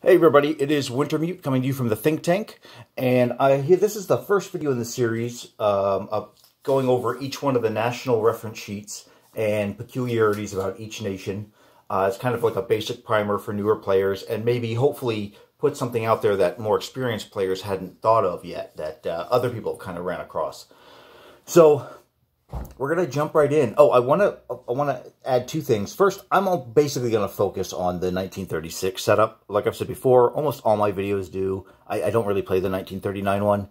Hey everybody, it is Wintermute coming to you from the Think Tank, and this is the first video in the series of going over each one of the national reference sheets and peculiarities about each nation. It's kind of like a basic primer for newer players, and maybe hopefully put something out there that more experienced players hadn't thought of yet, that other people kind of ran across. So we're going to jump right in. Oh, I want to add two things. First, I'm basically going to focus on the 1936 setup. Like I've said before, almost all my videos do. I don't really play the 1939 one.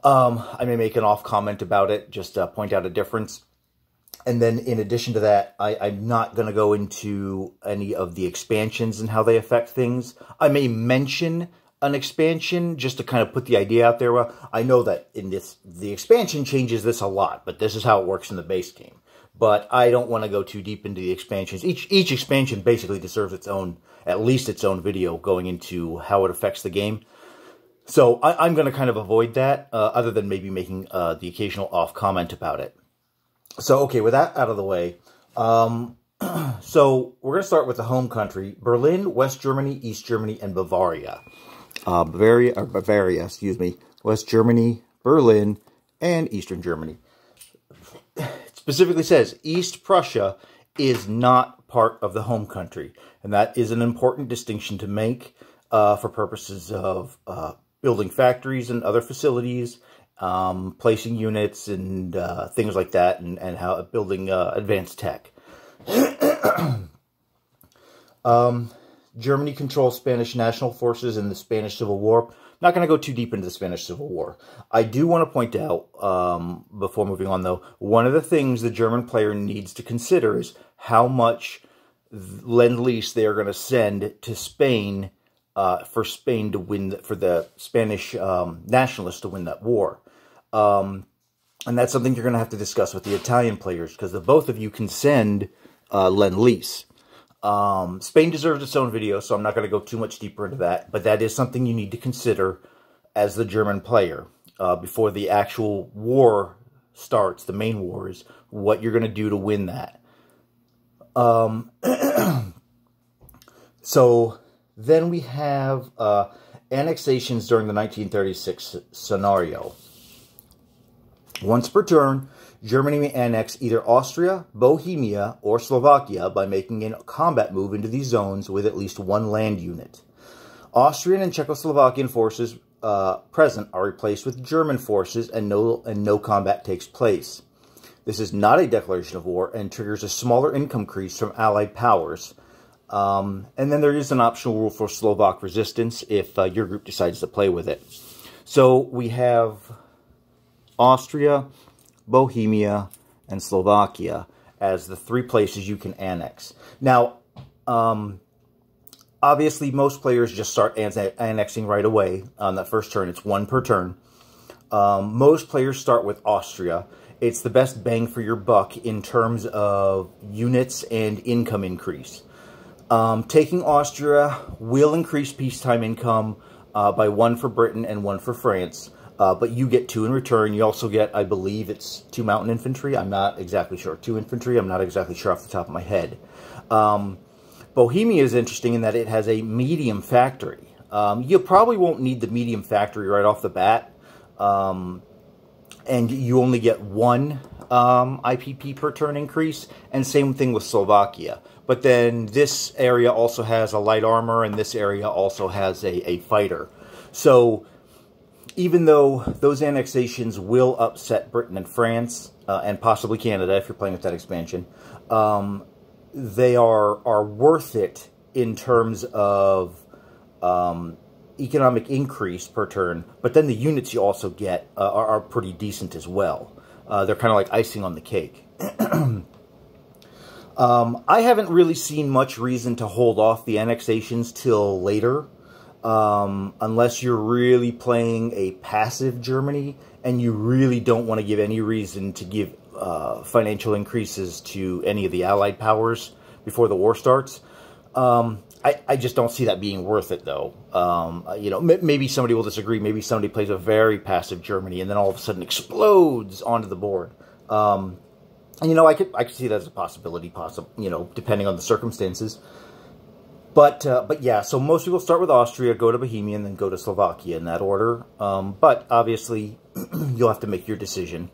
I may make an off comment about it, just point out a difference. And then in addition to that, I'm not going to go into any of the expansions and how they affect things. I may mention an expansion just to kind of put the idea out there. Well, I know that in the expansion changes this a lot, but this is how it works in the base game. But I don't want to go too deep into the expansions. Each expansion basically deserves its own, at least its own video going into how it affects the game. So I'm going to kind of avoid that, other than maybe making the occasional off comment about it. So, okay, with that out of the way, so we're going to start with the home country: Berlin, West Germany, East Germany, and Bavaria. Bavaria, excuse me, West Germany, Berlin, and Eastern Germany. It specifically says East Prussia is not part of the home country, and that is an important distinction to make for purposes of building factories and other facilities, placing units and things like that, and how building advanced tech. Germany controls Spanish national forces in the Spanish Civil War. I'm not going to go too deep into the Spanish Civil War. I do want to point out, before moving on though, one of the things the German player needs to consider is how much lend-lease they are going to send to Spain for Spain to win, for the Spanish nationalists to win that war. And that's something you're going to have to discuss with the Italian players, because the both of you can send lend-lease. Spain deserves its own video, so I'm not going to go too much deeper into that, but that is something you need to consider as the German player before the actual war starts. The main war is what you're going to do to win that. So then we have annexations during the 1936 scenario. Once per turn, Germany may annex either Austria, Bohemia, or Slovakia by making a combat move into these zones with at least one land unit. Austrian and Czechoslovakian forces present are replaced with German forces, and no combat takes place. This is not a declaration of war and triggers a smaller income increase from Allied powers. And then there is an optional rule for Slovak resistance if your group decides to play with it. So we have Austria, Bohemia, and Slovakia as the three places you can annex. Now, obviously, most players just start annexing right away on that first turn. It's one per turn. Most players start with Austria. It's the best bang for your buck in terms of units and income increase. Taking Austria will increase peacetime income by one for Britain and one for France. But you get two in return. You also get, I believe it's 2 mountain infantry. I'm not exactly sure. 2 infantry. I'm not exactly sure off the top of my head. Bohemia is interesting in that it has a medium factory. You probably won't need the medium factory right off the bat. And you only get 1 IPP per turn increase. And same thing with Slovakia. But then this area also has a light armor, and this area also has a fighter. So even though those annexations will upset Britain and France, and possibly Canada if you're playing with that expansion, they are worth it in terms of economic increase per turn. But then the units you also get are pretty decent as well. They're kind of like icing on the cake. I haven't really seen much reason to hold off the annexations till later. Unless you're really playing a passive Germany and you really don't want to give any reason to give financial increases to any of the Allied powers before the war starts. I just don't see that being worth it, though. You know, maybe somebody will disagree. Maybe somebody plays a very passive Germany and then all of a sudden explodes onto the board. And, you know, I could see that as a possibility, you know, depending on the circumstances. But yeah, so most people start with Austria, go to Bohemia, and then go to Slovakia in that order. But obviously, you'll have to make your decision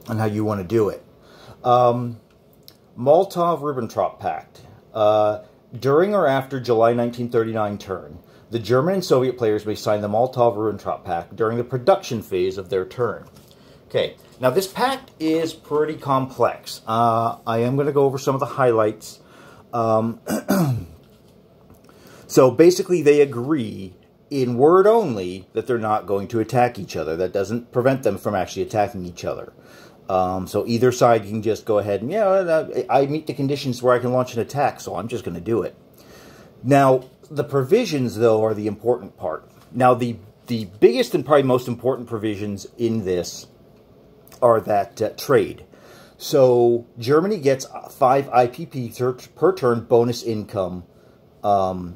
on how you want to do it. Molotov-Ribbentrop Pact. During or after July 1939 turn, the German and Soviet players may sign the Molotov-Ribbentrop Pact during the production phase of their turn. Okay, now this pact is pretty complex. I am going to go over some of the highlights. So basically they agree in word only that they're not going to attack each other. That doesn't prevent them from actually attacking each other. So either side can just go ahead and, yeah, I meet the conditions where I can launch an attack, so I'm just going to do it. Now, the provisions, though, are the important part. Now, the biggest and probably most important provisions in this are that trade. So Germany gets 5 IPP per turn bonus income from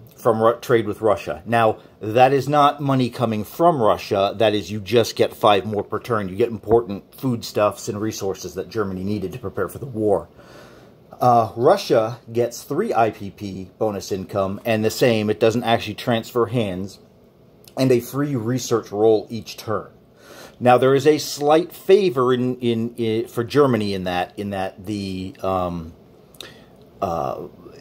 trade with Russia. Now, that is not money coming from Russia. That is, you just get 5 more per turn. You get important foodstuffs and resources that Germany needed to prepare for the war. Russia gets 3 IPP bonus income, and the same, it doesn't actually transfer hands, and a free research roll each turn. Now, there is a slight favor for Germany in that the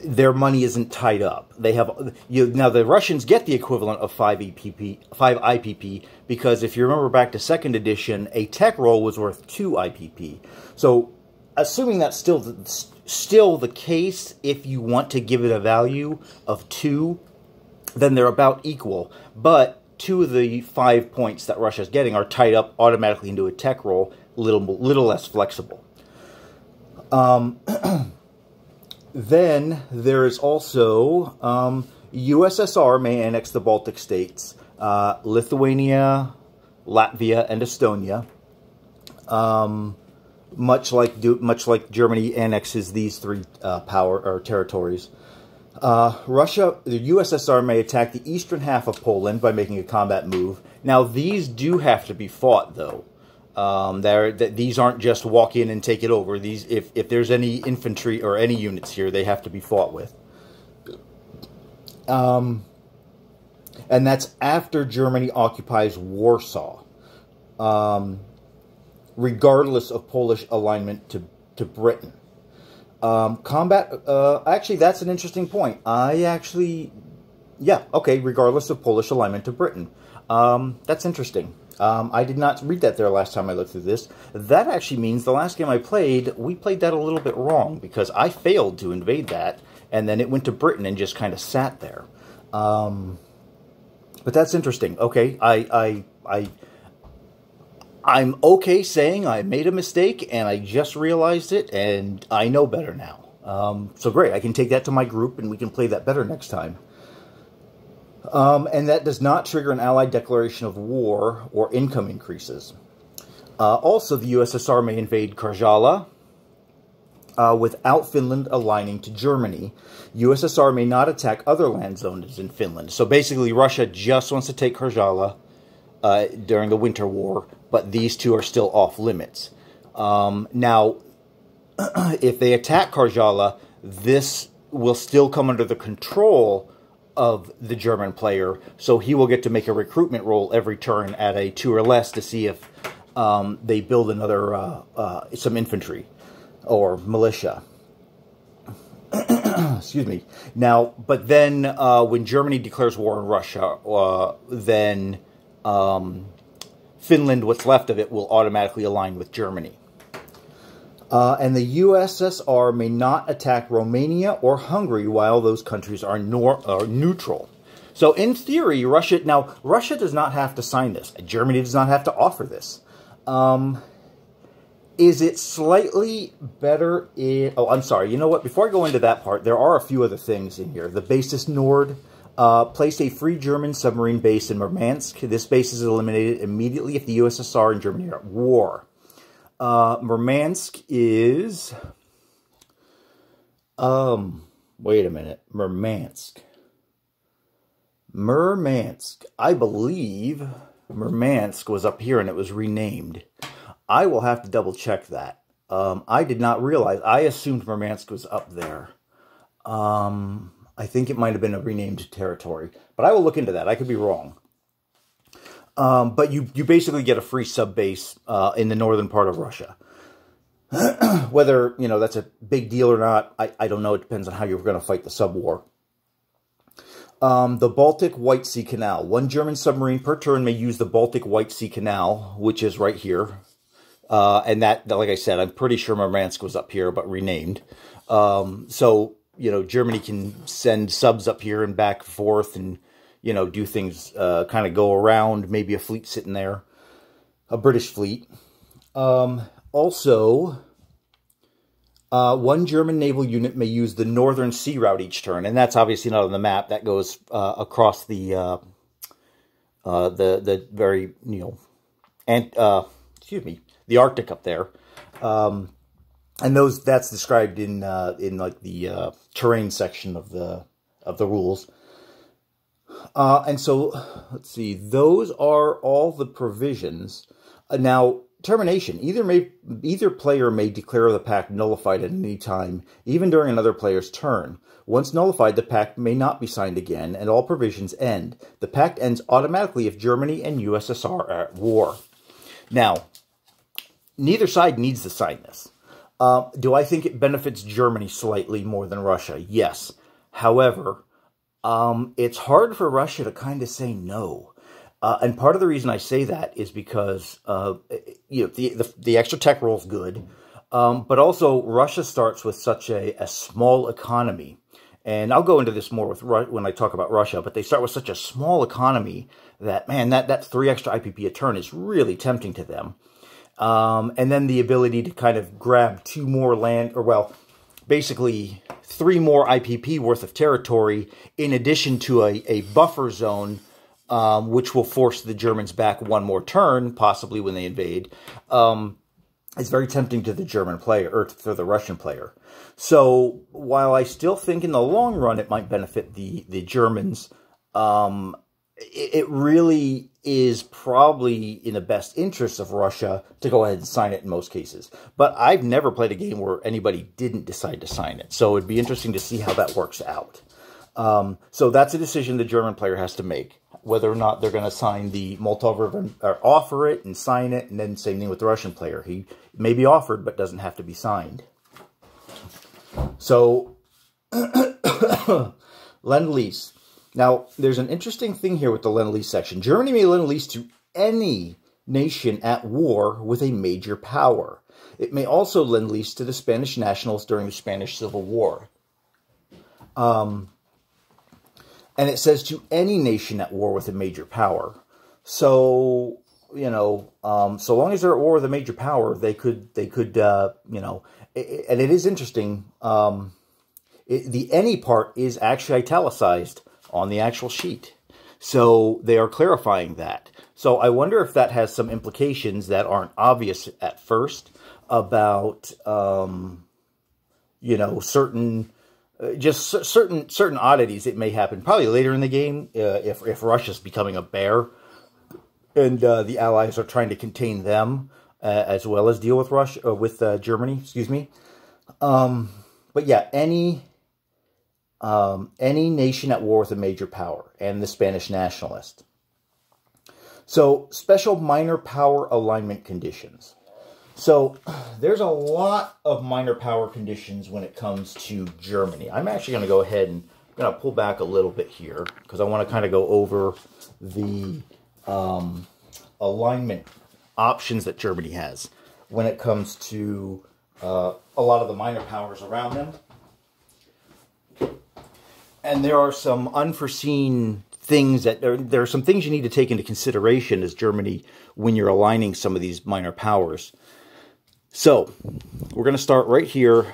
their money isn't tied up. They have now the Russians get the equivalent of 5 IPP because if you remember back to 2nd edition, a tech roll was worth 2 IPP. So, assuming that's still the case, if you want to give it a value of 2, then they're about equal. But 2 of the 5 points that Russia's getting are tied up automatically into a tech roll, little less flexible. Then there is also USSR may annex the Baltic states, Lithuania, Latvia, and Estonia. Much like Germany annexes these 3 territories. Russia, the USSR may attack the eastern half of Poland by making a combat move. Now, these do have to be fought, though. These aren't just walk in and take it over. These, if there's any infantry or any units here, they have to be fought with. And that's after Germany occupies Warsaw, regardless of Polish alignment to Britain. Actually, that's an interesting point. Yeah, okay, regardless of Polish alignment to Britain. That's interesting. I did not read that there last time I looked through this. That actually means the last game I played, we played that a little bit wrong, because I failed to invade that, and then it went to Britain and just kind of sat there. But that's interesting. Okay, I'm okay saying I made a mistake, and I just realized it, and I know better now. So great, I can take that to my group, and we can play that better next time. And that does not trigger an Allied declaration of war or income increases. Also, the USSR may invade Karjala without Finland aligning to Germany. USSR may not attack other land zones in Finland. So basically, Russia just wants to take Karjala during the Winter War, but these 2 are still off limits. Now, if they attack Karjala, this will still come under the control of the German player, so he will get to make a recruitment roll every turn at a 2 or less to see if they build another some infantry or militia. Excuse me. Now, but then when Germany declares war on Russia, then Finland, what's left of it, will automatically align with Germany. And the USSR may not attack Romania or Hungary while those countries are neutral. So in theory, Russia does not have to sign this. Germany does not have to offer this. Is it slightly better in... Oh, I'm sorry. You know what? Before I go into that part, there are a few other things in here. The Basis Nord placed a free German submarine base in Murmansk. This base is eliminated immediately if the USSR and Germany are at war. Murmansk is, wait a minute, Murmansk. I believe Murmansk was up here and it was renamed. I will have to double check that. I did not realize, I assumed Murmansk was up there. I think it might have been a renamed territory, but I will look into that. I could be wrong. But you basically get a free sub base in the northern part of Russia. Whether, you know, that's a big deal or not, I don't know. It depends on how you're going to fight the sub-war. The Baltic White Sea Canal. One German submarine per turn may use the Baltic White Sea Canal, which is right here. And that, like I said, I'm pretty sure Murmansk was up here, but renamed. So, you know, Germany can send subs up here and back and forth and, you know, do things, kind of go around, maybe a fleet sitting there, a British fleet. Also, one German naval unit may use the Northern Sea Route each turn, and that's obviously not on the map. That goes across the very, you know, the Arctic up there, and that's described in like the terrain section of the rules. And so let's see, those are all the provisions. Now, termination. Either player may declare the pact nullified at any time, even during another player's turn. Once nullified, the pact may not be signed again, and all provisions end. The pact ends automatically if Germany and USSR are at war. Now, neither side needs to sign this. Do I think it benefits Germany slightly more than Russia? Yes. However, it's hard for Russia to kind of say no. And part of the reason I say that is because, you know, the extra tech roll is good, but also Russia starts with such a small economy. And I'll go into this more with when I talk about Russia, but they start with such a small economy that, man, that 3 extra IPP a turn is really tempting to them. And then the ability to kind of grab 2 more land, or well, basically 3 more IPP worth of territory in addition to a buffer zone, which will force the Germans back 1 more turn, possibly when they invade. It's very tempting to the German player, or for the Russian player. So while I still think in the long run it might benefit the Germans, it really is probably in the best interest of Russia to go ahead and sign it in most cases. But I've never played a game where anybody didn't decide to sign it. So it'd be interesting to see how that works out. So that's a decision the German player has to make, whether or not they're going to sign the Molotov or offer it and sign it, and then same thing with the Russian player. He may be offered, but doesn't have to be signed. So, Lend-Lease. Now, there's an interesting thing here with the Lend-Lease section. Germany may Lend-Lease to any nation at war with a major power. It may also Lend-Lease to the Spanish nationals during the Spanish Civil War. And it says to any nation at war with a major power. So, you know, so long as they're at war with a major power, they could, you know, and it is interesting. The any part is actually italicized on the actual sheet. So they are clarifying that. So I wonder if that has some implications that aren't obvious at first about, you know, certain oddities that may happen probably later in the game if Russia's becoming a bear and the Allies are trying to contain them as well as deal with Germany. Excuse me. But yeah, any nation at war with a major power and the Spanish nationalist. So special minor power alignment conditions. So there's a lot of minor power conditions when it comes to Germany. I'm actually going to go ahead and I'm going to pull back a little bit here because I want to kind of go over the alignment options that Germany has when it comes to a lot of the minor powers around them. And there are some unforeseen things that there are some things you need to take into consideration as Germany when you're aligning some of these minor powers. So we're going to start right here.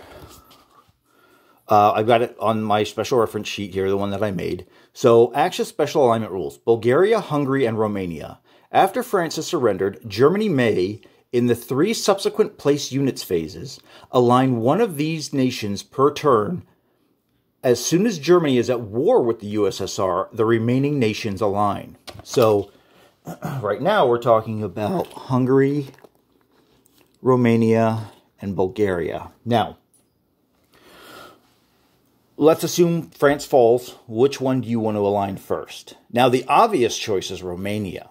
I've got it on my special reference sheet here, the one that I made. So Axis Special Alignment Rules. Bulgaria, Hungary, and Romania. After France has surrendered, Germany may, in the 3 subsequent place units phases, align one of these nations per turn. As soon as Germany is at war with the USSR, the remaining nations align. So right now we're talking about Hungary, Romania, and Bulgaria. Now, let's assume France falls. Which one do you want to align first? Now, the obvious choice is Romania,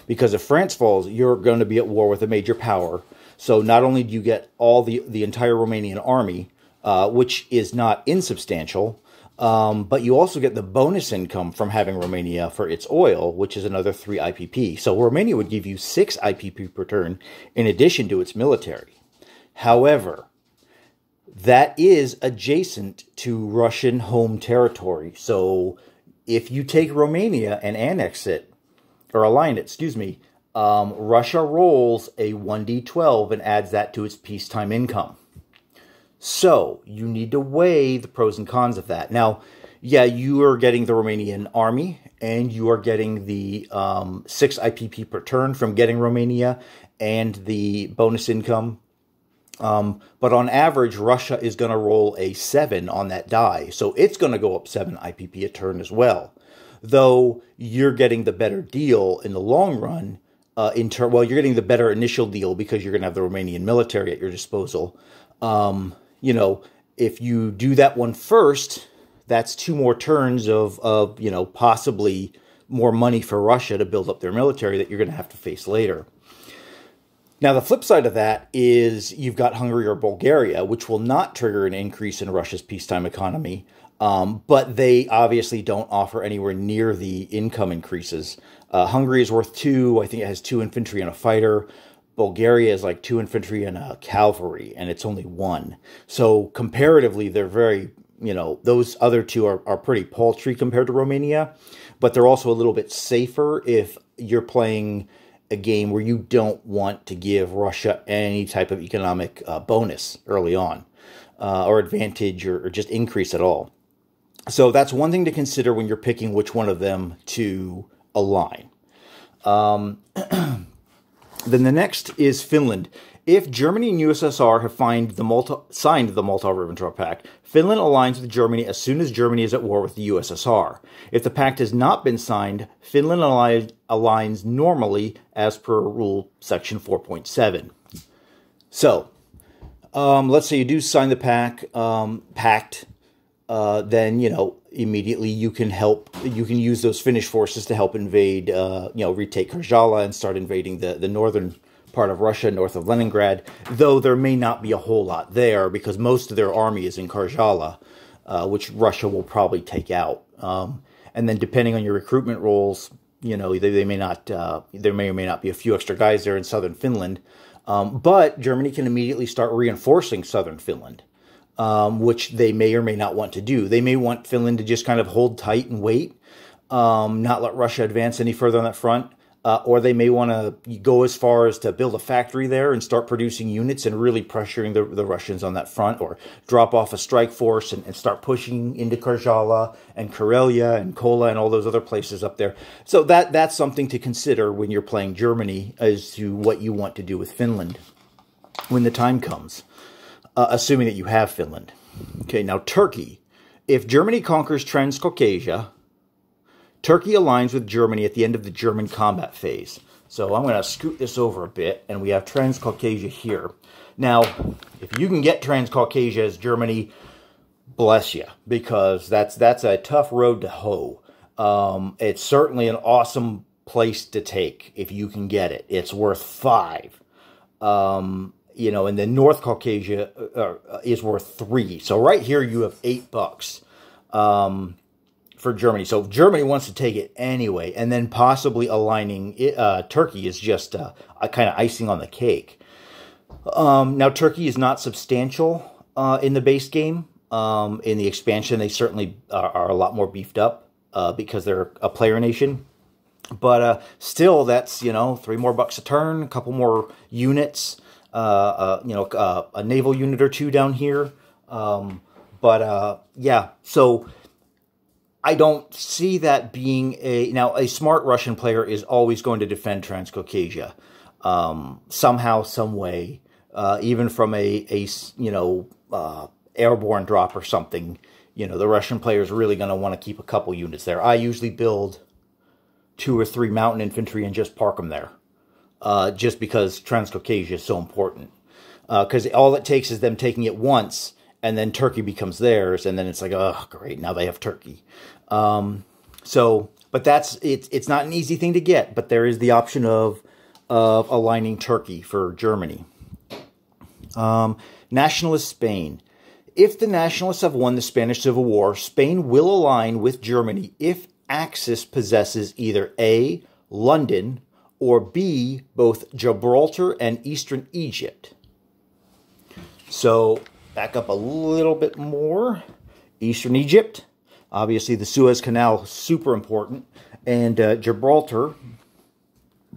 because if France falls, you're going to be at war with a major power. So not only do you get all the entire Romanian army, which is not insubstantial, but you also get the bonus income from having Romania for its oil, which is another 3 IPP. So Romania would give you 6 IPP per turn in addition to its military. However, that is adjacent to Russian home territory. So if you take Romania and annex it, or align it, excuse me, Russia rolls a 1d12 and adds that to its peacetime income. So you need to weigh the pros and cons of that. Now, yeah, you are getting the Romanian army, and you are getting the 6 IPP per turn from getting Romania and the bonus income. But on average, Russia is going to roll a 7 on that die. So it's going to go up 7 IPP a turn as well. Though you're getting the better deal in the long run, well, you're getting the better initial deal because you're going to have the Romanian military at your disposal. You know, if you do that one first, that's 2 more turns of you know, possibly more money for Russia to build up their military that you're going to have to face later. Now, the flip side of that is you've got Hungary or Bulgaria, which will not trigger an increase in Russia's peacetime economy, but they obviously don't offer anywhere near the income increases. Hungary is worth 2. I think it has 2 infantry and a fighter. Bulgaria is like 2 infantry and a cavalry, and it's only 1. So comparatively, they're very, you know, those other 2 are pretty paltry compared to Romania, but they're also a little bit safer if you're playing a game where you don't want to give Russia any type of economic bonus early on, or advantage, or just increase at all. So that's one thing to consider when you're picking which one of them to align. Then the next is Finland. If Germany and USSR have signed the Molotov-Ribbentrop Pact, Finland aligns with Germany as soon as Germany is at war with the USSR. If the pact has not been signed, Finland aligns normally as per Rule Section 4.7. So, let's say you do sign the pact, then, you know, immediately you can use those Finnish forces to help invade, you know, retake Karjala and start invading the northern part of Russia, north of Leningrad, though there may not be a whole lot there because most of their army is in Karjala, which Russia will probably take out. And then depending on your recruitment rolls, you know, there may or may not be a few extra guys there in southern Finland, but Germany can immediately start reinforcing southern Finland. Which they may or may not want to do. They may want Finland to just kind of hold tight and wait, not let Russia advance any further on that front, or they may want to go as far as to build a factory there and start producing units and really pressuring the Russians on that front, or drop off a strike force and start pushing into Karjala and Karelia and Kola and all those other places up there. So that's something to consider when you're playing Germany as to what you want to do with Finland when the time comes. Assuming that you have Finland. Okay, now Turkey. If Germany conquers Transcaucasia, Turkey aligns with Germany at the end of the German combat phase. So I'm going to scoot this over a bit, and we have Transcaucasia here. Now, if you can get Transcaucasia as Germany, bless you, because that's a tough road to hoe. It's certainly an awesome place to take if you can get it. It's worth 5. You know, and then North Caucasia is worth 3. So right here you have $8 for Germany. So if Germany wants to take it anyway, and then possibly aligning Turkey is just a kind of icing on the cake. Now Turkey is not substantial in the base game. In the expansion, they certainly are a lot more beefed up because they're a player nation. But still, that's, you know, $3 more a turn, a couple more units. You know, a naval unit or 2 down here. Yeah, so I don't see that being a smart Russian player is always going to defend Transcaucasia, somehow, some way, even from a you know, airborne drop or something. You know, the Russian player is really going to want to keep a couple units there. I usually build 2 or 3 mountain infantry and just park them there. Just because Transcaucasia is so important. Because all it takes is them taking it once, and then Turkey becomes theirs, and then it's like, oh, great, now they have Turkey. But it's not an easy thing to get, but there is the option of aligning Turkey for Germany. Nationalist Spain. If the nationalists have won the Spanish Civil War, Spain will align with Germany if Axis possesses either A, London, or B, both Gibraltar and eastern Egypt. So, back up a little bit more. Eastern Egypt, obviously the Suez Canal, super important. And Gibraltar,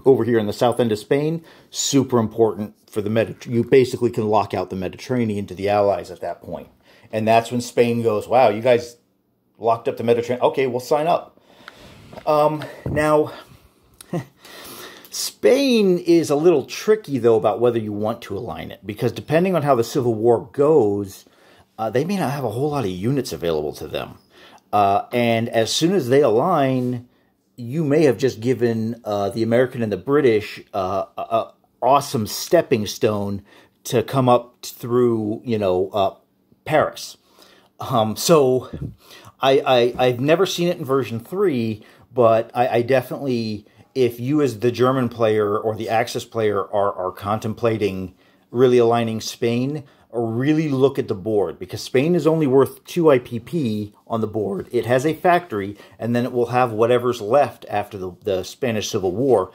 over here in the south end of Spain, super important for the Mediterranean. You basically can lock out the Mediterranean to the Allies at that point. And that's when Spain goes, wow, you guys locked up the Mediterranean. Okay, we'll sign up. Now, Spain is a little tricky, though, about whether you want to align it. Because depending on how the Civil War goes, they may not have a whole lot of units available to them. And as soon as they align, you may have just given the American and the British an awesome stepping stone to come up through, Paris. So I've never seen it in version 3, but I definitely, if you as the German player or the Axis player are contemplating really aligning Spain, really look at the board, because Spain is only worth 2 IPP on the board. It has a factory, and then it will have whatever's left after the Spanish Civil War.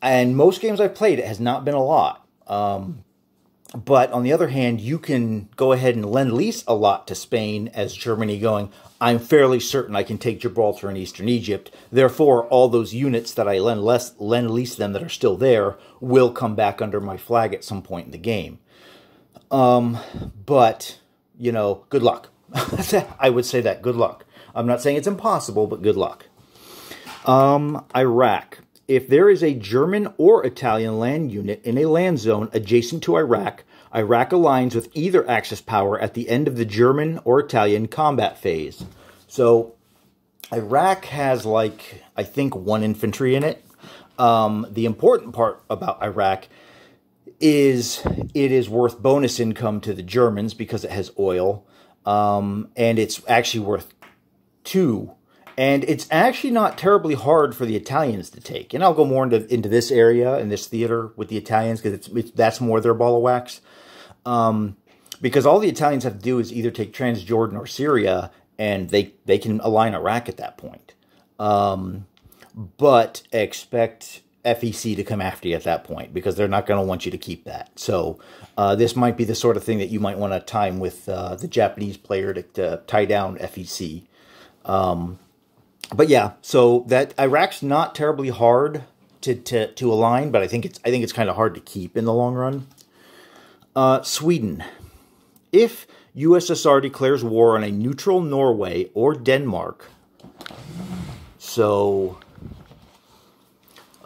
And most games I've played, it has not been a lot. But on the other hand, you can go ahead and lend-lease a lot to Spain as Germany going, I'm fairly certain I can take Gibraltar and eastern Egypt. Therefore, all those units that I lend-lease them that are still there will come back under my flag at some point in the game. But, good luck. I would say that, good luck. I'm not saying it's impossible, but good luck. Iraq. If there is a German or Italian land unit in a land zone adjacent to Iraq, Iraq aligns with either Axis power at the end of the German or Italian combat phase. So, Iraq has, I think 1 infantry in it. The important part about Iraq is it is worth bonus income to the Germans because it has oil, and it's actually worth 2. And it's actually not terribly hard for the Italians to take. And I'll go more into this area, in this theater, with the Italians, because that's more their ball of wax. Because all the Italians have to do is either take Transjordan or Syria, and they can align Iraq at that point. But expect FEC to come after you at that point, because they're not going to want you to keep that. So this might be the sort of thing that you might want to time with the Japanese player to tie down FEC. But yeah, so that Iraq's not terribly hard to align, but I think it's kind of hard to keep in the long run. Sweden. If USSR declares war on a neutral Norway or Denmark, so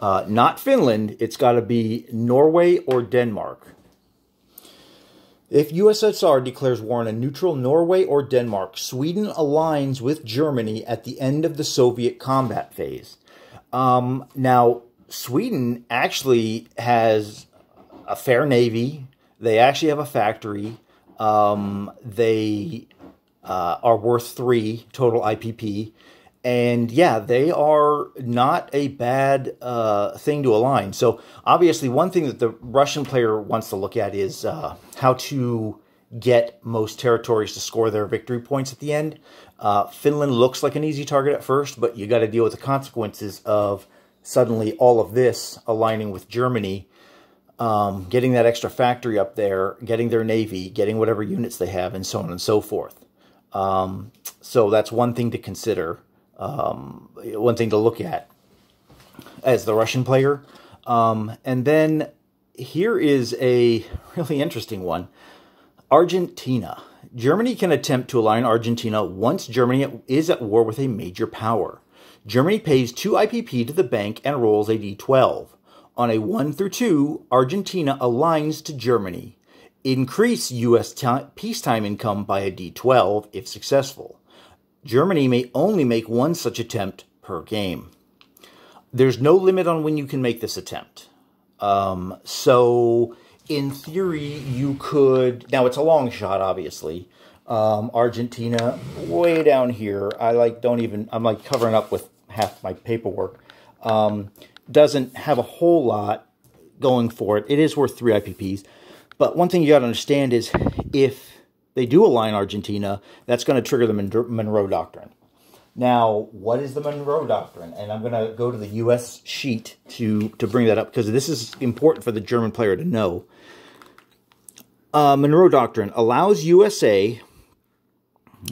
not Finland, it's got to be Norway or Denmark. If USSR declares war on a neutral Norway or Denmark, Sweden aligns with Germany at the end of the Soviet combat phase. Now, Sweden actually has a fair navy. They actually have a factory. They are worth 3 total IPP. And yeah, they are not a bad thing to align. So obviously one thing that the Russian player wants to look at is how to get most territories to score their victory points at the end. Finland looks like an easy target at first, but you got to deal with the consequences of suddenly all of this aligning with Germany, getting that extra factory up there, getting their navy, getting whatever units they have, and so on and so forth. So that's one thing to consider. One thing to look at as the Russian player. And then here is a really interesting one. Argentina. Germany can attempt to align Argentina once Germany is at war with a major power. Germany pays 2 IPP to the bank and rolls a d12. On a 1 through 2, Argentina aligns to Germany. Increase U.S. peacetime income by a d12 if successful. Germany may only make 1 such attempt per game. There's no limit on when you can make this attempt. So in theory, you could... Now, it's a long shot, obviously. Argentina, way down here. I'm like covering up with half my paperwork. Doesn't have a whole lot going for it. It is worth 3 IPPs. But one thing you got to understand is if they do align Argentina, that's going to trigger the Monroe Doctrine. Now, what is the Monroe Doctrine? And I'm going to go to the U.S. sheet to bring that up, because this is important for the German player to know. Monroe Doctrine allows USA...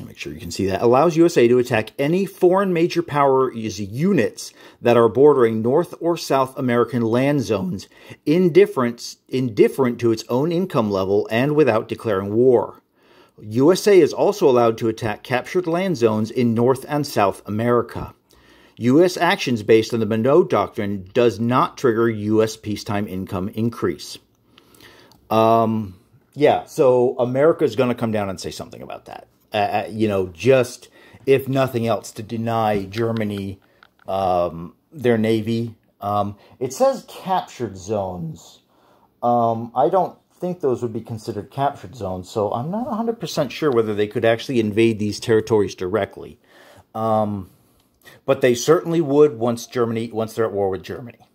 Make sure you can see that. Allows USA to attack any foreign major power units that are bordering North or South American land zones, indifferent to its own income level and without declaring war. USA is also allowed to attack captured land zones in North and South America. U.S. actions based on the Monroe Doctrine does not trigger U.S. peacetime income increase. Yeah, so America's going to come down and say something about that. Just, if nothing else, to deny Germany their navy. It says captured zones. I don't think those would be considered captured zones, so I'm not 100% sure whether they could actually invade these territories directly. But they certainly would once they're at war with Germany.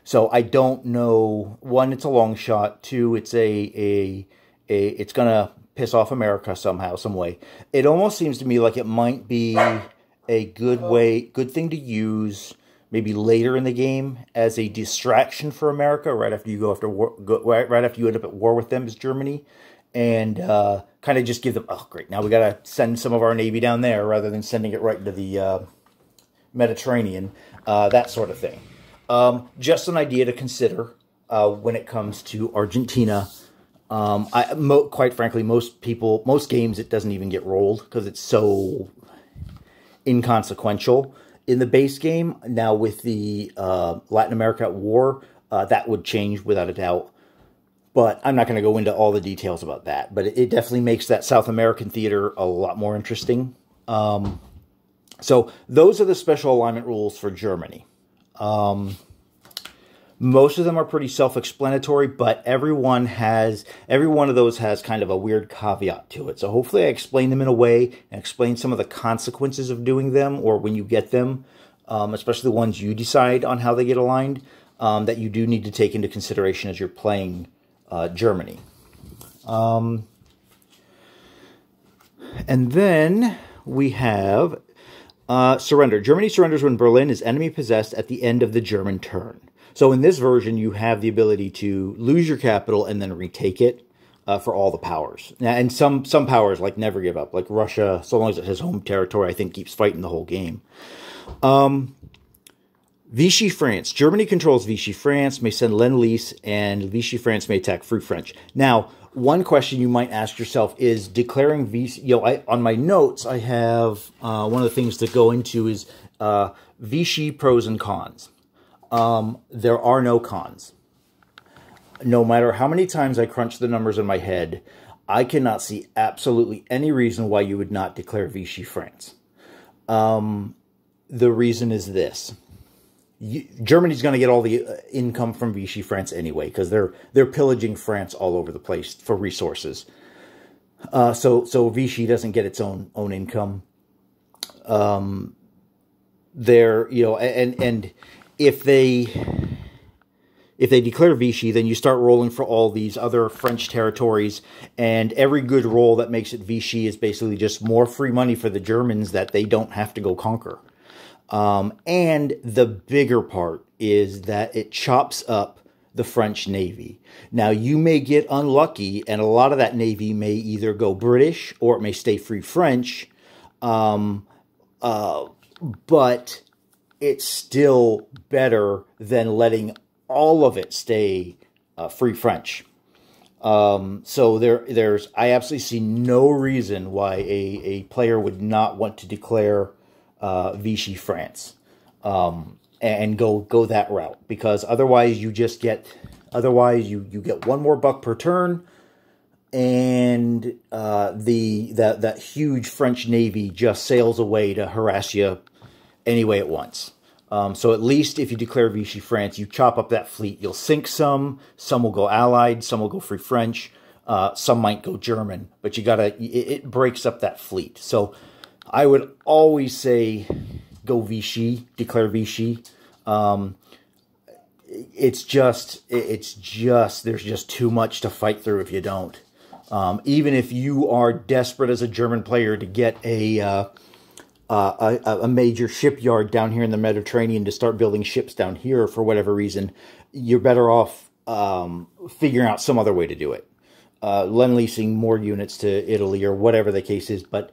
So I don't know. One, it's a long shot. Two, it's it's going to piss off America somehow, some way. It almost seems to me like it might be a good thing to use maybe later in the game as a distraction for America, right after you right after you end up at war with them as Germany, and kind of just give them, oh great, now we got to send some of our navy down there rather than sending it right into the Mediterranean, that sort of thing. Just an idea to consider when it comes to Argentina. Quite frankly, most games, it doesn't even get rolled because it's so inconsequential in the base game. Now, with the Latin America at war, that would change without a doubt. But I'm not going to go into all the details about that. But it definitely makes that South American theater a lot more interesting. So those are the special alignment rules for Germany. Most of them are pretty self-explanatory, but every one of those has kind of a weird caveat to it. So hopefully I explain them in a way and explain some of the consequences of doing them, or when you get them, especially the ones you decide on how they get aligned, that you do need to take into consideration as you're playing Germany. And then we have surrender. Germany surrenders when Berlin is enemy possessed at the end of the German turn. So in this version, you have the ability to lose your capital and then retake it for all the powers. Now, and some powers, like never give up, like Russia, so long as it has home territory, I think keeps fighting the whole game. Vichy France. Germany controls Vichy France, may send Lend-Lease, and Vichy France may attack Free French. Now, one question you might ask yourself is declaring Vichy... on my notes, I have one of the things to go into is Vichy pros and cons. There are no cons. No matter how many times I crunch the numbers in my head, I cannot see absolutely any reason why you would not declare Vichy France. The reason is this. Germany's going to get all the income from Vichy France anyway, because they're pillaging France all over the place for resources. So Vichy doesn't get its own income. And if they declare Vichy, then you start rolling for all these other French territories, and every good roll that makes it Vichy is basically just more free money for the Germans that they don't have to go conquer. And the bigger part is that it chops up the French Navy. Now, you may get unlucky, and a lot of that Navy may either go British or it may stay Free French, but it's still better than letting all of it stay Free French. So I absolutely see no reason why a player would not want to declare Vichy France and go that route, because otherwise you get one more buck per turn, and that huge French Navy just sails away to harass you any way it wants. So at least if you declare Vichy France, you chop up that fleet. You'll sink some will go Allied, some will go Free French, some might go German, but you gotta, it breaks up that fleet. So I would always say go Vichy, declare Vichy. It's just, there's just too much to fight through if you don't. Even if you are desperate as a German player to get a major shipyard down here in the Mediterranean to start building ships down here for whatever reason, you're better off figuring out some other way to do it. Lend-leasing more units to Italy or whatever the case is. But,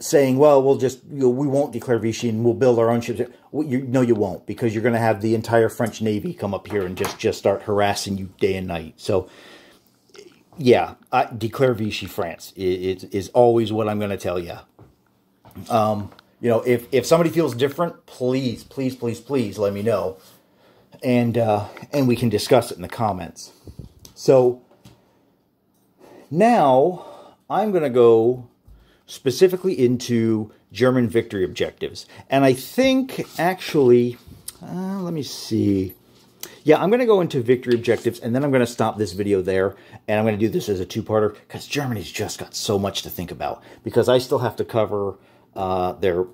saying, well, we'll just, we won't declare Vichy and we'll build our own ships. No, you won't, because you're going to have the entire French Navy come up here and just start harassing you day and night. So, yeah, declare Vichy France is always what I'm going to tell you. If somebody feels different, please let me know, and we can discuss it in the comments. So now I'm going to go specifically into German victory objectives, and I think actually, let me see. Yeah, I'm going to go into victory objectives, and then I'm going to stop this video there, and I'm going to do this as a two-parter, because Germany's just got so much to think about, because I still have to cover their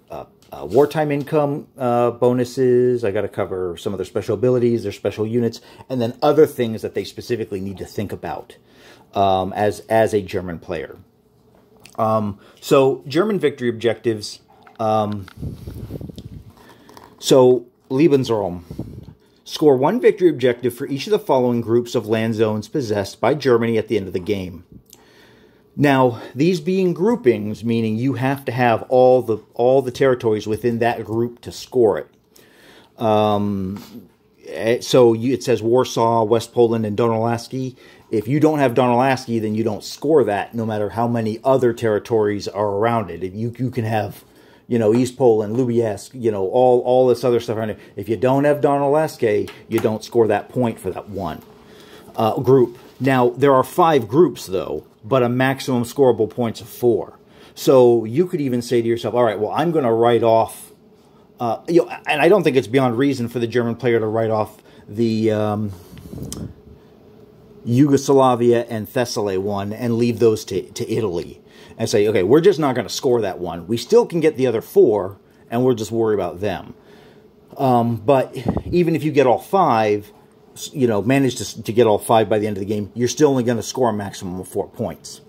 wartime income bonuses. I got to cover some of their special abilities, their special units, and then other things that they specifically need to think about as a German player. So, German victory objectives. So, Lebensraum. Score one victory objective for each of the following groups of land zones possessed by Germany at the end of the game. Now, these being groupings, meaning you have to have all the territories within that group to score it. So it says Warsaw, West Poland, and Donolaski. If you don't have Donolaski, then you don't score that, no matter how many other territories are around it. If you can have, East Poland, Lubiesk, all this other stuff around it. If you don't have Donolaski, you don't score that point for that one group. Now, there are 5 groups, though, but a maximum scoreable points of 4. So you could even say to yourself, all right, well, I'm going to write off, and I don't think it's beyond reason for the German player to write off the Yugoslavia and Thessaly one and leave those to Italy. And say, okay, we're just not going to score that one. We still can get the other 4, and we'll just worry about them. But even if you get all 5, manage to get all 5 by the end of the game, you're still only going to score a maximum of 4 points.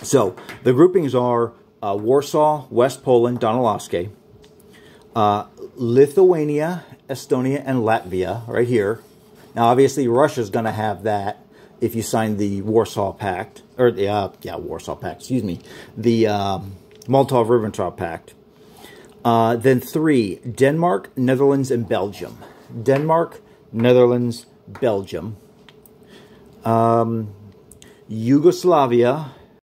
So, the groupings are Warsaw, West Poland, Donolaski, Lithuania, Estonia, and Latvia, right here. Now, obviously, Russia's going to have that if you sign the Warsaw Pact, or Warsaw Pact, excuse me, the Molotov-Ribbentrop Pact. Then 3, Denmark, Netherlands, and Belgium. Denmark, Netherlands, Belgium. Yugoslavia,